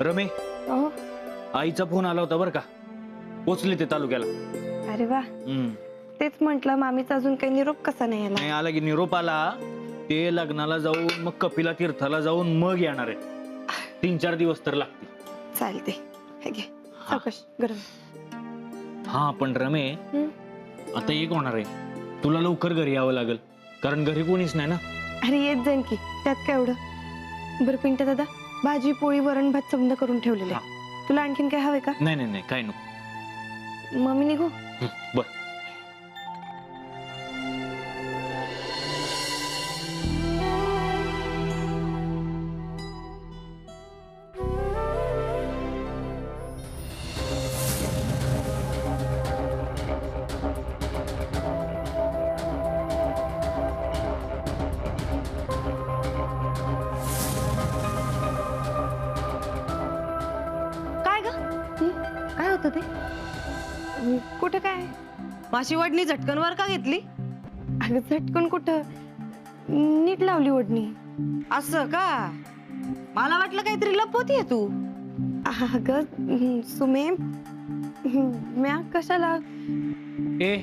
रमे, अहो आईचा फोन आला होता बरं का. पोचले ते तालुक्याला. अरे वा, तेच म्हंटल मामीचा अजून काही निरोप कसा नाही आला. नाही आला की निरोप आला. ते लग्नाला जाऊन मग कपिला तीर्थाला जाऊन मग येणार आहे. 3-4 दिवस तर लागतील. चालते, हे घे सावकाश गरम. हा पण रमे, आता एक होणार आहे. तुला लवकर घरी यावं लागेल, कारण घरी कोणीच नाही ना. अरे येत जाईन की, त्यात काय एवढं. बरं पिंट्या दादा, भाजी पोळी वरण भात समजा करून ठेवलेले. तुला आणखीन काय हवंय का? नाही नाही नाही, काय नको. मग मी निघू? बर. काय ग? काय होतं ते? कुठं काय? माशी वडणी झटकन वर का घेतली? अगं झटकन कुठं, नीट लावली ओढणी. असं का? मला वाटलं काहीतरी लपवतीये तू. अगं सुमे, म्या कशाला? ए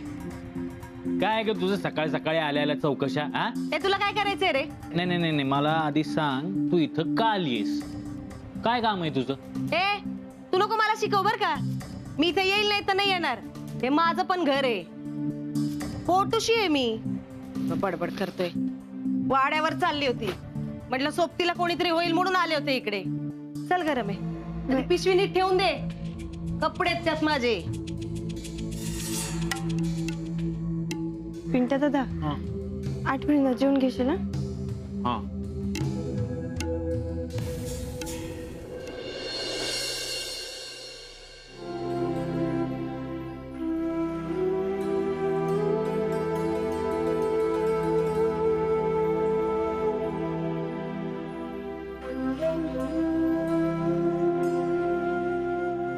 काय ग तुझं सकाळी सकाळी आल्या चौकशा? हा ते तुला काय करायचंय रे? नाही नाही नाही, मला आधी सांग, तू इथं का आलीयस? काय काम आहे तुझं? ए तू नको मला शिकव बर का. मी इथे येईल नाही तर नाही येणार. हे माझं पण घर आहे. पोटुशी आहे मी. बडबड करतोय. वाड्यावर चालली होती, म्हटलं सोबतीला कोणीतरी होईल म्हणून आले होते इकडे. चल गरम आहे, पिशवी नीट ठेवून दे. कपडे त्यात माझे. पिंट्या दादा, आठवणीनं जेवून घेशील ना? हा.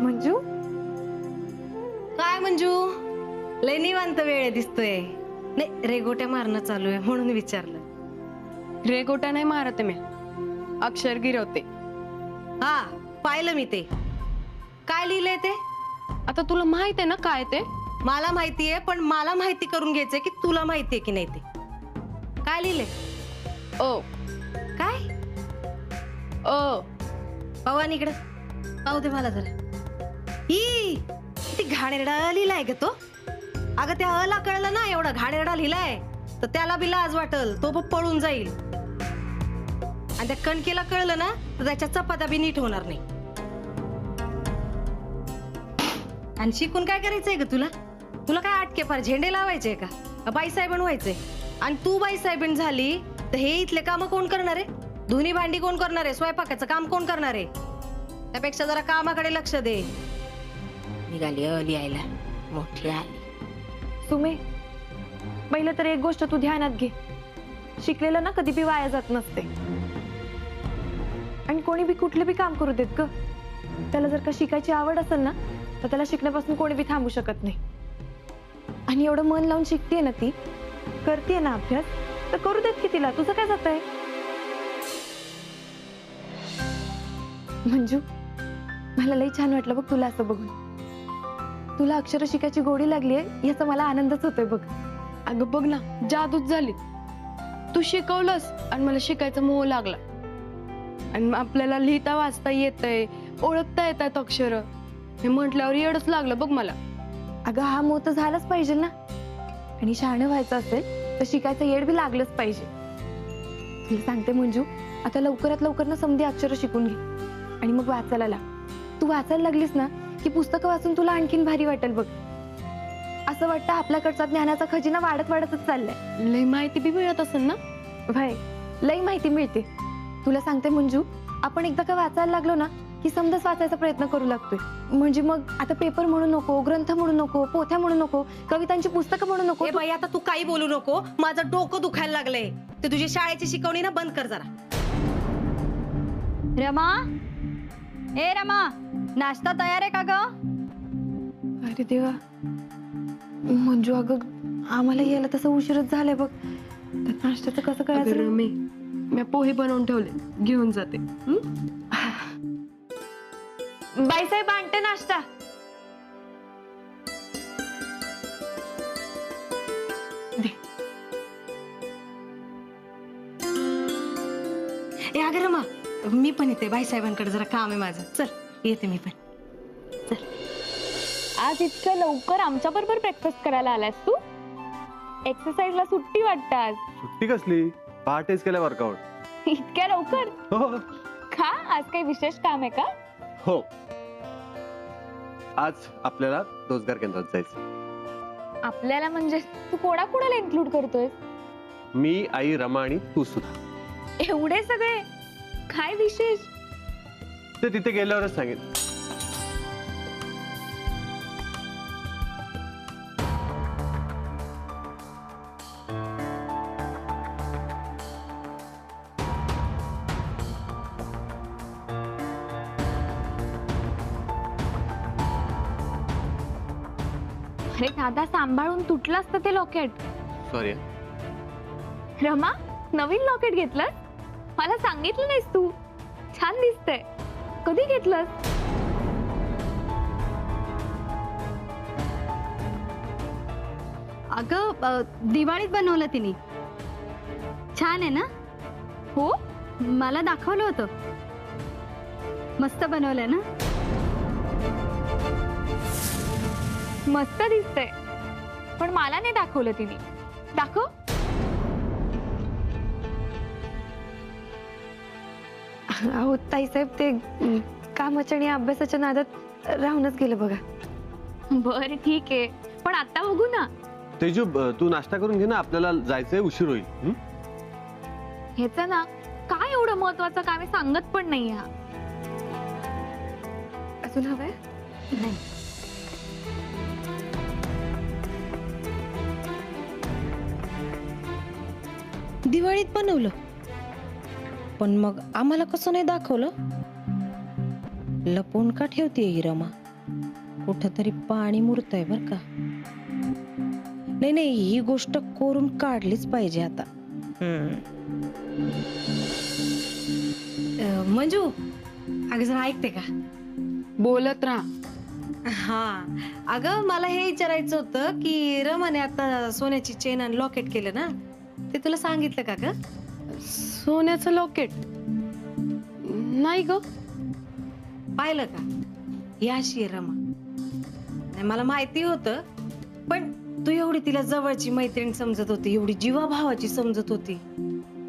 मंजू, काय मंजू, लय निवांत वेळ दिसतोय. नाही रेगोट्या मारणं चालू आहे म्हणून विचारलं. रेगोटा नाही मारत मी, अक्षर गिरवते. हा पाहिलं मी ते. काय लिहिलंय ते? आता तुला माहित आहे ना काय ते? मला माहितीये, पण मला माहिती करून घ्यायचंय की तुला माहितीये की नाही ते. काय लिहिलंय? ओ काय? ओ पवन इकडे पाहू दे मला जरा. ही किती घाणेरडा लिहिलाय ग तो. अगं त्या अला कळलं ना एवढा घाणेरडा लिहिलाय तर त्याला बी लाज वाटल, तो पण पळून जाईल. आणि त्या कणकेला कळलं ना तर त्याच्या चपात्या बी नीट होणार नाही. आणि शिकून काय करायचंय ग तुला? तुला काय आटके फार झेंडे लावायचे का बाईसाहेबण व्हायचंय? आणि तू बाईसाहेबण झाली तर हे इथले काम कोण करणार आहे? धुनी भांडी कोण करणार आहे? स्वयंपाकाचं काम कोण करणार आहे? त्यापेक्षा जरा कामाकडे लक्ष दे. निघाली लिहायला मोठी आली. सुमे, पहिलं तर एक गोष्ट तू ध्यानात घे, शिकलेलं ना कधी बी वाया जात नसते. आणि कोणी बी कुठलं बी काम करू देत ग, त्याला जर का शिकायची आवड असेल ना तर त्याला शिकण्यापासून कोणी बी थांबू शकत नाही. आणि एवढं मन लावून शिकतेय ना ती, करतेय ना अभ्यास, तर करू देत की तिला. तुझं काय जातंय? मंजू, मला लई छान वाटलं बघ तुला असं बघून. तुला अक्षर शिकायची गोडी लागलीये याचा मला आनंदच होतोय बघ. अगं बघ ना, जादूच झाली. तू शिकवलंस आणि मला शिकायचा मोह लागला. आणि आपल्याला लिहिता वाचता येतंय, ओळखता येतात अक्षर. हे म्हटल्यावर येडच लागलं बघ मला. अगं हा मोह तर झालाच पाहिजे ना. आणि शहाणं व्हायचं असेल तर शिकायचं येड बी लागलंच पाहिजे. तुला सांगते मंजू, आता लवकरात लवकर ना समधी अक्षर शिकून घे आणि मग वाचायला लाग. तू वाचायला लागलीस ना की पुस्तकं वाचून तुला आणखीन भारी वाटेल बघ. असं वाटतं आपल्याकडचा ज्ञानाचा खजिना वाढत वाढतच चाललाय. लय माहिती बी मिळत असेल ना? भाई, लई माहिती मिळते. तुला सांगते मंजू, आपण एकदा का वाचायला लागलो ना की समजाच वाचायचा प्रयत्न करू लागतोय. म्हणजे मग आता पेपर म्हणू नको, ग्रंथ म्हणू नको, पोथ्या म्हणू नको, कवितांची पुस्तकं म्हणू नको. ए बाई, आता तू काही बोलू नको. माझं डोकं दुखायला लागलंय. ते तुझी शाळेची शिकवणी ना बंद कर जरा. रमा, ए रमा, नाश्ता तयार आहे का ग? अरे देवा मंजू, अगं आम्हाला यायला तसं उशीरच झालाय बघ. तर नाश्त्याचं कसं करायचं? मी पोहे बनवून ठेवले, घेऊन जाते. बाईसाहेब आणते नाश्ता. ए अगं रमा, मी पण येते, बाईसाहेबांकडे जरा काम आहे माझं. चल येते मी पण. चल. आज इतक्या लवकर आमच्या बरोबर ब्रेकफास्ट करायला आलास तू? एक्सरसाइजला सुट्टी वाटतं आज. सुट्टी कसली? पहाटेच केलं वर्कआउट. इतक्या लवकर? हो का आज काही विशेष काम आहे का? हो, आज आपल्याला रोजगार केंद्रात जायचं. आपल्याला म्हणजे तू कोणाकोणाला इन्क्लूड करतोय? मी, आई, रमा आणि तू सुद्धा. एवढे सगळे? काय विशेष? ते तिथे गेल्यावरच सांगेन. अरे दादा, सांभाळून तुटलं असतं ते लॉकेट. सॉरी. रमा, नवीन लॉकेट घेतलं? मला सांगितलं नाहीस तू. छान दिसतंय. कधी घेतलंस? अगं दिवाळीत बनवलं तिने. छान आहे ना? हो, मला दाखवलं होतं. मस्त बनवलंय ना? मस्त दिसतंय. पण मला नाही दाखवलं तिने. दाखव. अहो ताईसाहेब, ते कामाच्या आणि अभ्यासाच्या नादात राहूनच गेलं बघा. बरं ठीक आहे, पण आता बघू ना. तेजू, तू नाश्ता करून घे ना, आपल्याला जायचंय, उशीर होईल. ह्याच ना काय एवढं महत्वाचं काम आहे सांगत पण नाही. हा अजून हवंय? नाही. दिवाळीत बनवलं, पण मग आम्हाला कसं नाही दाखवलं? लपवून का ठेवते ही रमा? कुठंतरी पाणी मुरतंय बर का. नाही नाही, ही गोष्ट कोरून काढलीच पाहिजे आता. मंजू, अगं जरा ऐकते का? बोलत राहा. हा, अगं मला हे विचारायचं होतं की रमाने आता सोन्याची चेन आणि लॉकेट केलं ना, ते तुला सांगितलं का ग? सोन्याचं लॉकेट नाही ग. पाहिलं का? ही अशी आहे रमा. नाही, मला माहिती होतं, पण तू एवढी तिला जवळची मैत्रीण समजत होती, एवढी जीवाभावाची समजत होती,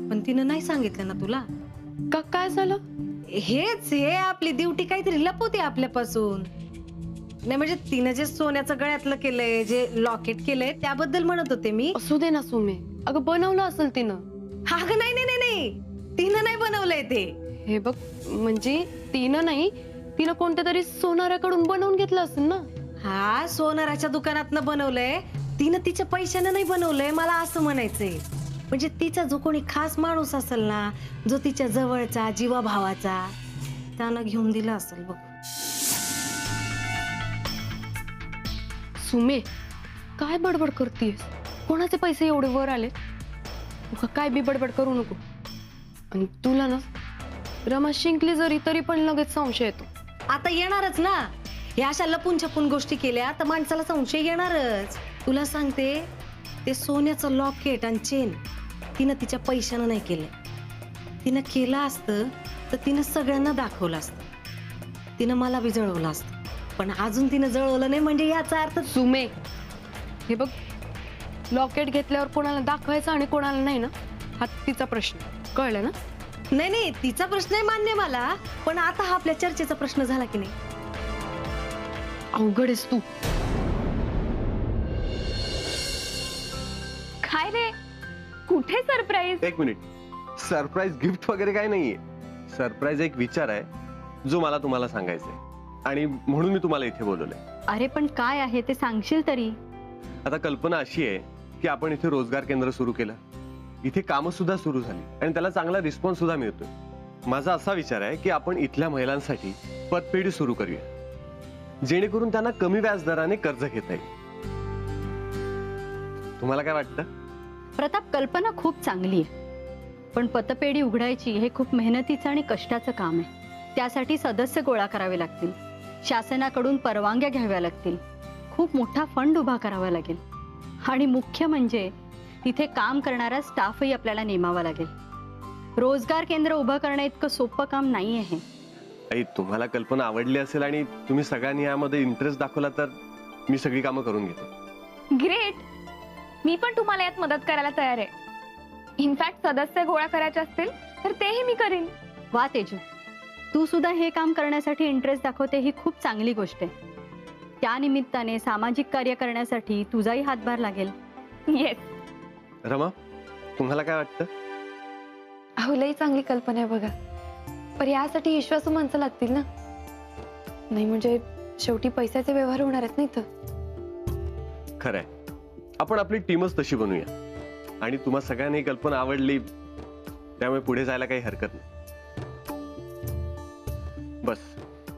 पण तिनं नाही सांगितलं ना तुला. का काय झालं? हेच, हे आपली ड्युटी काहीतरी लपवते आपल्यापासून. नाही म्हणजे तिनं जे सोन्याचं गळ्यातलं केलंय, जे लॉकेट केलंय, त्याबद्दल म्हणत होते मी. असू दे ना सुमे, अगं बनवलं असेल तिनं. अगं नाही नाही नाही नाही, तिनं नाही बनवलंय ते. हे बघ, म्हणजे तिनं नाही, तिनं कोणत्या तरी सोनाराकडून बनवून घेतलं असेल ना. हा, सोनाराच्या दुकानातनं बनवलंय. तिनं तिच्या पैशानं नाही बनवलंय, मला असं म्हणायचंय. म्हणजे तिचा जो कोणी खास माणूस असेल ना, जो तिच्या जवळचा, जीवाभावाचा, त्यानं घेऊन दिला असेल बघ. सुमे, काय बडबड करतेस? कोणाचे पैसे एवढे वर आले? काय बी बडबड करू नको. आणि तुला ना रमा शिंकली जरी तरी पण लगेच संशय येतो. आता येणारच ना. या अशा लपून छपून गोष्टी केल्या तर माणसाला संशय येणारच. तुला सांगते, ते सोन्याचं लॉकेट आणि चेन तिनं तिच्या पैशानं नाही केलं. तिनं केलं असतं तर तिनं सगळ्यांना दाखवलं असतं. तिनं मला बी जळवलं असतं, पण अजून तिनं जळवलं नाही, म्हणजे याचा अर्थ. सुमे, हे बघ, लॉकेट घेतल्यावर कोणाला दाखवायचं आणि कोणाला नाही ना, हा तिचा प्रश्न. कळलं ना? नाही नाही, तिचा प्रश्न आहे मान्य मला, पण आता हा आपल्या चर्चेचा प्रश्न झाला की नाही? अवघड आहेस तू. काय रे, कुठे सरप्राईज? एक मिनिट, सरप्राईज गिफ्ट वगैरे काय नाहीये. सरप्राईज एक विचार आहे जो मला तुम्हाला सांगायचा आहे, आणि म्हणून मी तुम्हाला इथे बोलवलंय. अरे पण काय आहे ते सांगशील तरी? आता कल्पना अशी आहे की आपण इथे रोजगार केंद्र सुरू केलं, इथे कामं सुद्धा सुरू झाली आणि त्याला चांगला रिस्पॉन्स सुद्धा मिळतोय. माझा असा विचार आहे की आपण इथल्या महिलांसाठी पतपेढी सुरू करूया, जेणेकरून त्यांना कमी व्याजदराने कर्ज घेता येईल. तुम्हाला काय वाटतं? प्रताप, कल्पना खूप चांगली आहे, पण पतपेढी उघडायची हे खूप मेहनतीचं आणि कष्टाचं काम आहे. त्यासाठी सदस्य गोळा करावे लागतील. शासनाकडून परवानग्या घ्याव्या लागतील, खूप मोठा फंड उभा करावा लागेल आणि मुख्य म्हणजे तिथे काम करणारा स्टाफही आपल्याला नेमावा लागेल. रोजगार केंद्र उभं करणं इतकं सोपं काम नाही आहे. आई, तुम्हाला कल्पना आवडली असेल आणि तुम्ही सगळ्यांनी यामध्ये इंटरेस्ट दाखवला तर मी सगळी कामं करून घेतो. ग्रेट. मी पण तुम्हाला यात मदत करायला तयार आहे. इनफॅक्ट सदस्य गोळा करायचे असतील तर तेही मी करीन. वा तेजू, तू सुद्धा हे काम करण्यासाठी इंटरेस्ट दाखवते ही खूप चांगली गोष्ट आहे. त्या निमित्ताने सामाजिक कार्य करण्यासाठी तुझाही हातभार लागेल. येस. रमा, तुम्हाला काय वाटतं? अहो, लई चांगली कल्पना आहे बघा. पण यासाठी विश्वासू माणसं लागतील ना. नाही म्हणजे शेवटी पैशाचे व्यवहार होणार आहेत ना इथं. खरंय, आपण आपली टीमच तशी बनवूया. आणि तुम्हा सगळ्यांनी ही कल्पना आवडली त्यामुळे पुढे जायला काही हरकत नाही. बस,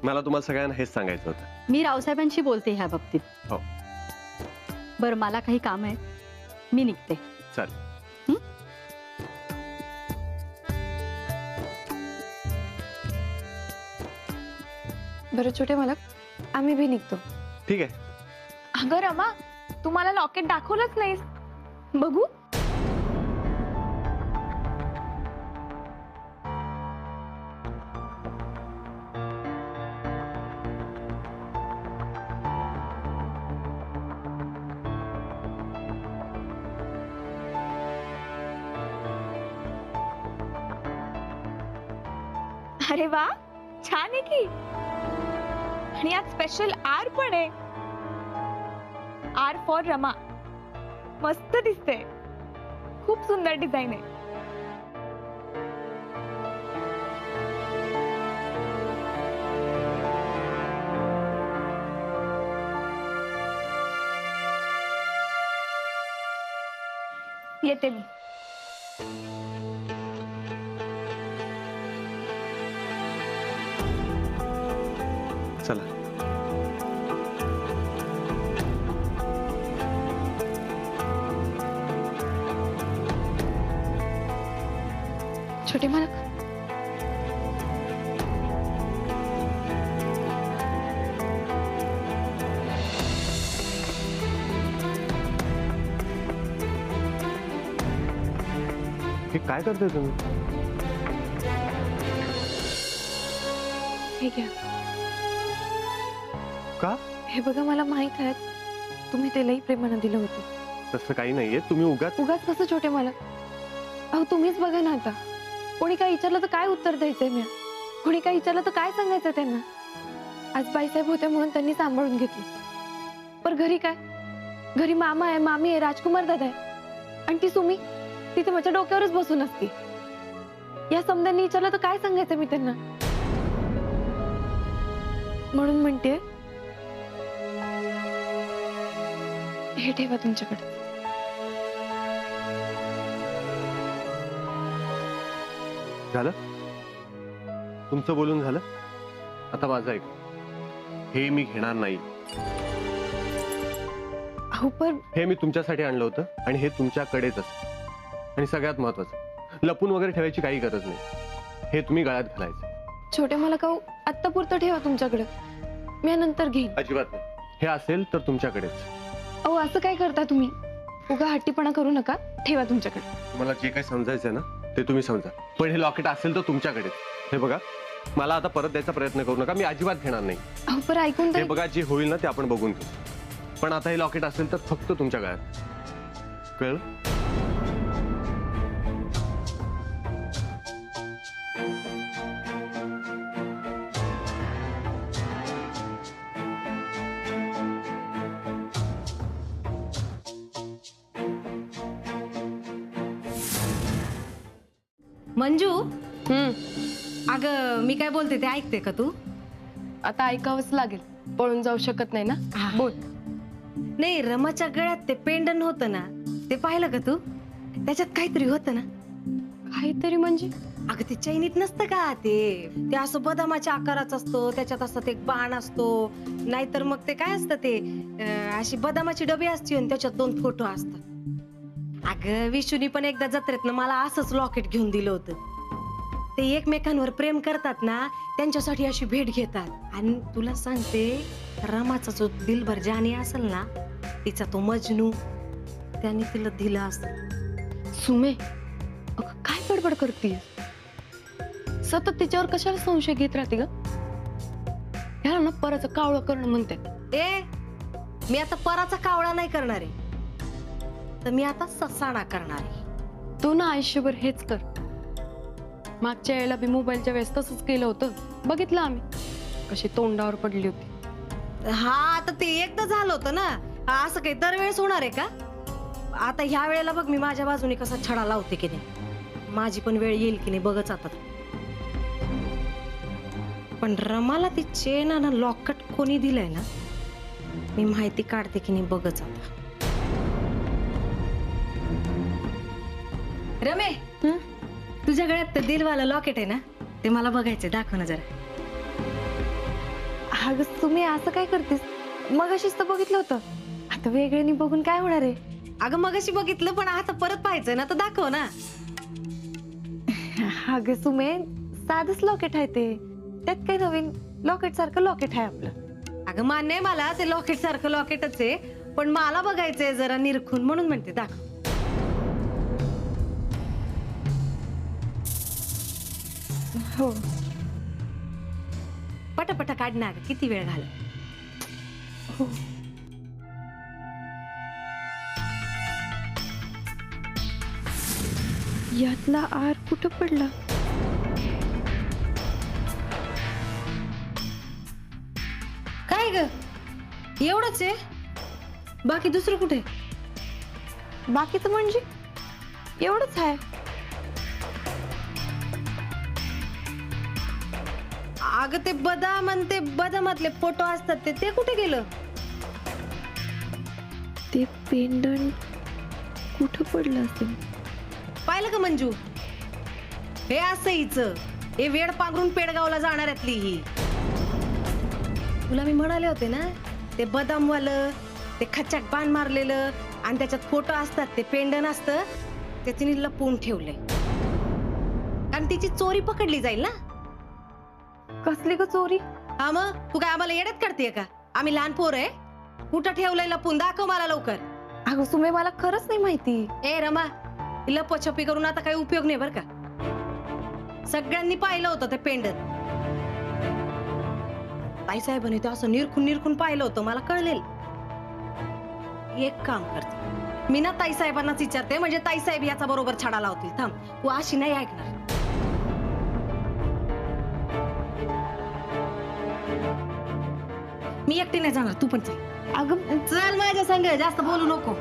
मला तुम्हाला सगळ्यांना हेच सांगायचं होतं. मी रावसाहेबांशी बोलते ह्या बाबतीत. हो. बरं, मला काही काम आहे, मी निघते. चालेल. बरं छोटे मालक, आम्ही भी निघतो. ठीक आहे. अगं रमा, तू मला लॉकेट दाखवलंच नाहीस. बघू. अरे वा, छान आहे की. आणि यात स्पेशल आर पण आहे. R for Rama. मस्त दिसते. खूप सुंदर डिझाईन आहे. येते मी. चला. छोटे मालक, हे काय करताय तुम्ही? हे घ्या. का? हे बघा, मला माहित आहे तुम्ही त्यालाही प्रेमानं दिलं होतं. तसं काही नाहीये. तुम्ही उगाच उगाच कसं छोटे मालक? अहो तुम्हीच बघा ना आता. कोणी काय विचारलं तर काय उत्तर द्यायचंय मी? कोणी काय विचारलं तर काय सांगायचं त्यांना? आज बाईसाहेब होते म्हणून त्यांनी सांभाळून घेतली. पण घरी काय? घरी मामा आहे, मामी आहे, राजकुमार दादा आहे. आणि ती सुमी तिथे माझ्या डोक्यावरच बसून असती. या समद्यांनी विचारलं तर काय सांगायचं मी त्यांना? म्हणून म्हणते, हे ठेवा तुमच्याकडे. झालं? तुमचं बोलून झालं? आता माझं ऐक. हे मी घेणार नाही. अहो पण हे मी तुमच्यासाठी आणलं होतं आणि हे तुमच्याकडेच असेल. आणि सगळ्यात महत्वाचं, लपून वगैरे ठेवायची काही गरज नाही. हे तुम्ही गळ्यात घालायचं. छोटे मला काऊ आत्ता पुरतं ठेवा तुमच्याकडे. मी नंतर घेईन. अजिबात नाही. हे असेल तर तुमच्याकडेच. अहो असं काय करता तुम्ही? उगा हट्टीपणा करू नका. ठेवा तुमच्याकडे. तुम्हाला जे काही समजायचंय ना ते तुम्ही समजा. पण हे लॉकेट असेल तर तुमच्याकडेच. हे बघा, मला आता परत द्यायचा प्रयत्न करू नका. मी अजिबात घेणार नाही. अहो पर ऐकून हे तरी. बघा, जे होईल ना ते आपण बघून घेऊ. पण आता हे लॉकेट असेल तर फक्त तुमच्या गळ्यात. कळलं? मंजू, अगं मी काय बोलते ते ऐकते का तू? आता ऐकावंच लागेल. पळून जाऊ शकत नाही ना. बोल. नाही, रमाच्या गळ्यात ते पेंडन होतं ना, ते पाहिलं का तू? त्याच्यात काहीतरी होतं ना. काहीतरी म्हणजे? अगं ते चैनीत नसतं का ते असं बदामाच्या आकाराचं असतो. त्याच्यात असं ते बाण असतो. नाहीतर मग ते काय असतं ते अशी बदामाची डबी असते आणि त्याच्यात 2 फोटो असतात. अगं विशूनी पण एकदा जत्रेतनं मला असंच लॉकेट घेऊन दिलं होतं. ते एकमेकांवर प्रेम करतात ना, त्यांच्यासाठी अशी भेट घेतात. आणि तुला सांगते, रमाचा जो दिलभर जानी असेल ना, तिचा तो मजनू, त्याने तिला दिला असत. सुमे, अगं काय बडबड करतीये? सतत तिच्यावर कशाला संशय घेत राहते ग? ह्याला ना पराचं कावळं करणं म्हणते. मी आता पराचा कावळा नाही करणार आहे, तर मी आता ससाणा करणार आहे. तू ना आयुष्यभर हेच कर. मागच्या वेळेला बी मोबाईलच्या वेळेस तसंच केलं होतं, बघितलं आम्ही कशी तोंडावर पडली होती. हा, आता ते एकदा झालं होतं ना, असं काही दरवेळेस होणार आहे का? आता ह्या वेळेला बघ मी माझ्या बाजूने कसा छडा लावते की नाही. माझी पण वेळ येईल की नाही बघच आता. पण रमाला ती चेन आणि लॉकेट कोणी दिलंय ना, मी माहिती काढते की नाही बघच आता. रमे, तुझ्या गळ्यात ते दिलवाला लॉकेट आहे ना, ते मला बघायचंय, दाखव ना जरा. अगं तुम्ही असं काय करतेस? मग अशीच तर बघितलं होतं, आता वेगळ्यानी बघून काय होणार आहे? अगं मगाशी बघितलं, पण आता परत पाहायचंय ना, तर दाखव ना. अगं सुमे, साधच लॉकेट आहे ते, त्यात काय नवीन? लॉकेट सारखं लॉकेट आहे आपलं. अगं मान्य आहे मला, ते लॉकेट सारखं लॉकेटच आहे, पण मला बघायचंय जरा निरखून, म्हणून म्हणते दाखव. हो. पटापटा काढ ना, किती वेळ घाल. हो. यातला आर कुठं पडला? काय ग, एवढंच आहे? बाकी दुसरं कुठे? बाकीचं म्हणजे एवढंच आहे. अगं ते बदाम आणि ते बदामातले फोटो असतात ते कुठे गेलं? ते पेंडंट कुठं पडलं असेल? पाहिलं का मंजू, हे असं हिचं, हे वेड पांघरून पेडगावला जाणाऱ्यातली ही. तुला मी म्हणाले होते ना, ते बदामवालं, ते खच्चाक बाण मारलेलं आणि त्याच्यात फोटो असतात, ते पेंडन असतं, ते तिने लपवून ठेवलंय. कारण तिची चोरी पकडली जाईल ना. कसली ग चोरी? हा मग तू काय आम्हाला येड्यात काढतेय का? आम्ही लहान पोर आहे? कुठं ठेवलंय लपून, दाखव मला लवकर. अगं सुमे, मला खरंच नाही माहिती. ए रमा, लपछपी करून आता काही उपयोग नाही बर का. सगळ्यांनी पाहिलं होतं ते पेंडन. ताईसाहेबांनी ते असं निरखून पाहिलं होतं, मला कळलेलं. एक काम करते मी ना, ताईसाहेबांनाच विचारते, म्हणजे ताईसाहेब याचा बरोबर छडा लावतील. थांब, तू अशी नाही ऐकणार. मी एकटी नाही जाणार, तू पण चल. अगं चल माझ्या संग, जास्त बोलू नको.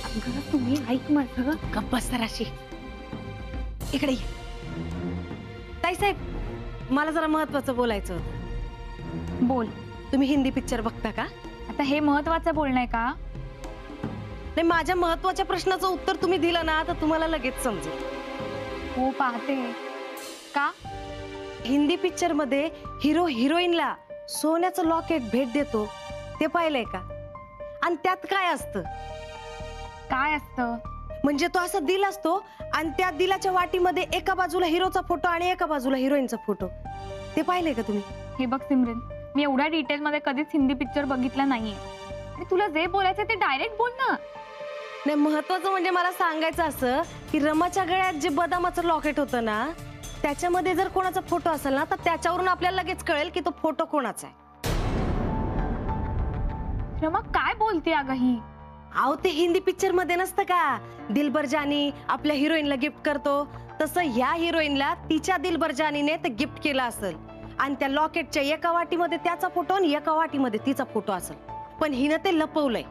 अगं तुम्ही ऐक माझं. गप्प बस जराशी. इकडे ये. ताईसाहेब, मला जरा महत्वाचं बोलायचं होतं. बोल. तुम्ही हिंदी पिक्चर बघता का? आता हे महत्वाचं बोलणं आहे का? नाही, माझ्या महत्वाच्या प्रश्नाचं उत्तर तुम्ही दिलं ना, तर तुम्हाला लगेच समजेल. हो, पाहते. का? हिंदी पिक्चर मध्ये हिरो हिरोईनला सोन्याचं लॉकेट भेट देतो, ते पाहिलंय का? आणि त्यात काय असतं? काय असतं? म्हणजे तो असा दिल असतो आणि त्या दिलाच्या वाटीमध्ये एका बाजूला हिरोचा फोटो आणि एका बाजूला हिरोईनचा फोटो. ते पाहिलंय का तुम्ही? हे बघ सिमरन, मी एवढ्या डिटेल मध्ये कधीच हिंदी पिक्चर बघितला नाहीये. आणि तुला जे बोलायचं ते डायरेक्ट बोल ना. नाही, महत्वाचं म्हणजे मला सांगायचं असं की रमाच्या गळ्यात जे बदामाचं लॉकेट होतं ना, त्याच्यामध्ये जर कोणाचा फोटो असेल ना, तर त्याच्यावरून आपल्याला लगेच कळेल की तो फोटो कोणाचा आहे. रमा, काय बोलते अगं ही? अहो, ते हिंदी पिक्चर मध्ये नसतं का, दिलबर जानी आपल्या हिरोईनला गिफ्ट करतो, तसं ह्या हिरोईनला तिच्या दिलबर जानीने ते गिफ्ट केलं असेल. आणि त्या लॉकेटच्या एका वाटीमध्ये त्याचा फोटो आणि एका वाटीमध्ये तिचा फोटो असेल, पण हिनं ते लपवलंय.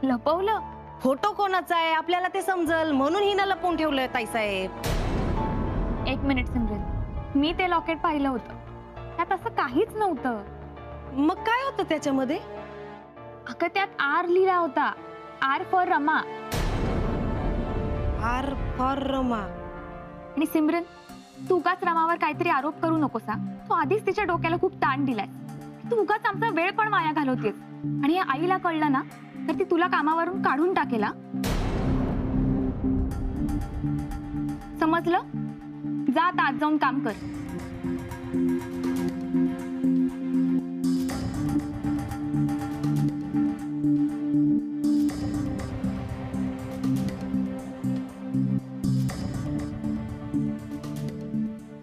लपवलं? फोटो कोणाचा आहे आपल्याला ते समजल म्हणून हिनं लपवून ठेवलंय. ताईसाहेब, एक मिनिट सिमरन, मी ते लॉकेट पाहिलं होतं, त्यात असं काहीच नव्हतं. मग काय होतं त्याच्यामध्ये? अगं त्यात आर लिहिला होता, R for Rama. R for Rama. आणि सिमरन, तू उगाच रमावर काहीतरी आरोप करू नकोस. तू आधीच तिच्या डोक्याला खूप ताण दिलाय. तू उगाच आमचा वेळ पण वाया घालवतेस आणि या आईला कळलं ना तर ती तुला कामावरून काढून टाकेल हा. समजलं? जा आता आत जाऊन काम कर.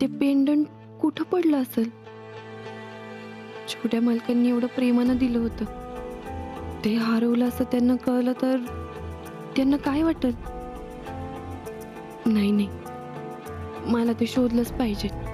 ते पेंडंट कुठं पडलं असेल? छोट्या मालकांनी एवढं प्रेमानं दिलं होतं. ते हरवलं असं त्यांना कळलं तर त्यांना काय वाटत? नाही, मला ते शोधलंच पाहिजे.